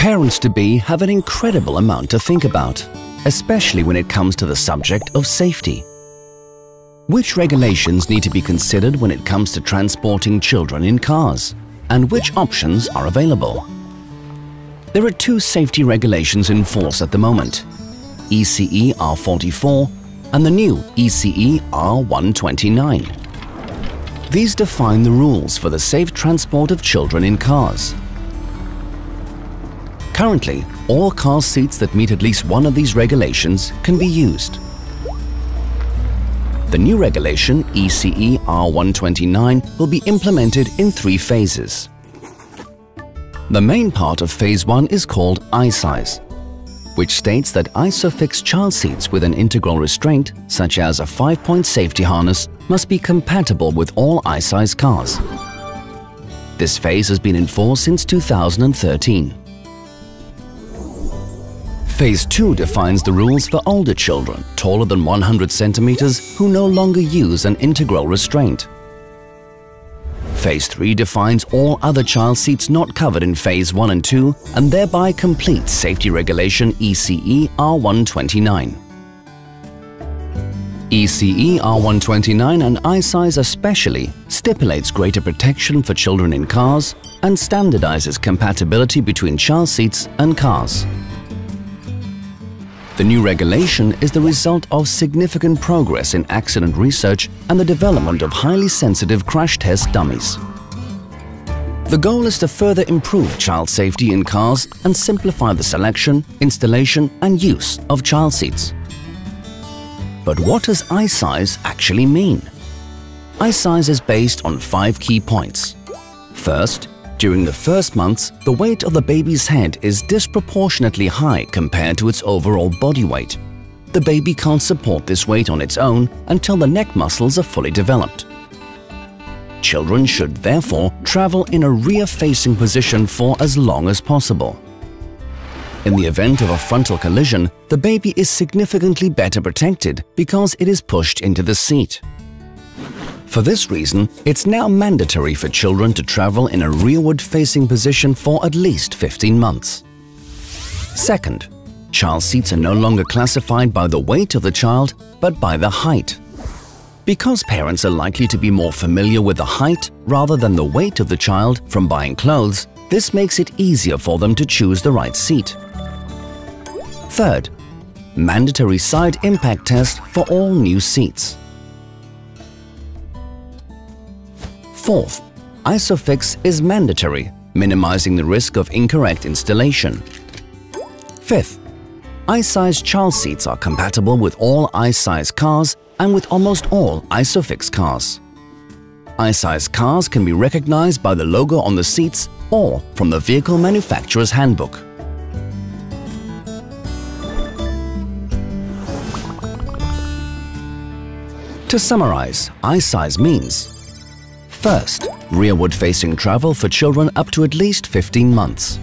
Parents-to-be have an incredible amount to think about, especially when it comes to the subject of safety. Which regulations need to be considered when it comes to transporting children in cars, and which options are available? There are two safety regulations in force at the moment, ECE R44 and the new ECE R129. These define the rules for the safe transport of children in cars. Currently, all car seats that meet at least one of these regulations can be used. The new regulation, ECE R129, will be implemented in 3 phases. The main part of Phase 1 is called I-size, which states that ISOFIX child seats with an integral restraint, such as a 5-point safety harness, must be compatible with all I-size cars. This phase has been in force since 2013. Phase 2 defines the rules for older children, taller than 100 centimeters, who no longer use an integral restraint. Phase 3 defines all other child seats not covered in Phase 1 and 2 and thereby completes Safety Regulation ECE R129. ECE R129 and I-size especially stipulates greater protection for children in cars and standardizes compatibility between child seats and cars. The new regulation is the result of significant progress in accident research and the development of highly sensitive crash test dummies. The goal is to further improve child safety in cars and simplify the selection, installation and use of child seats. But what does I-size actually mean? I-size is based on 5 key points. First, during the first months, the weight of the baby's head is disproportionately high compared to its overall body weight. The baby can't support this weight on its own until the neck muscles are fully developed. Children should therefore travel in a rear-facing position for as long as possible. In the event of a frontal collision, the baby is significantly better protected because it is pushed into the seat. For this reason, it's now mandatory for children to travel in a rearward-facing position for at least 15 months. Second, child seats are no longer classified by the weight of the child, but by the height. Because parents are likely to be more familiar with the height rather than the weight of the child from buying clothes, this makes it easier for them to choose the right seat. Third, mandatory side impact test for all new seats. Fourth, ISOFIX is mandatory, minimizing the risk of incorrect installation. Fifth, I-size child seats are compatible with all I-size cars and with almost all ISOFIX cars. I-size cars can be recognized by the logo on the seats or from the vehicle manufacturer's handbook. To summarize, I-size means: first, rearward-facing travel for children up to at least 15 months.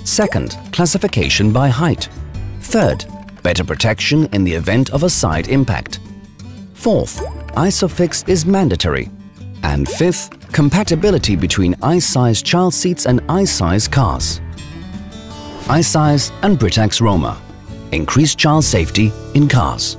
Second, classification by height. Third, better protection in the event of a side impact. Fourth, ISOFIX is mandatory. And fifth, compatibility between I-size child seats and I-size cars. I-size and Britax Römer. Increase child safety in cars.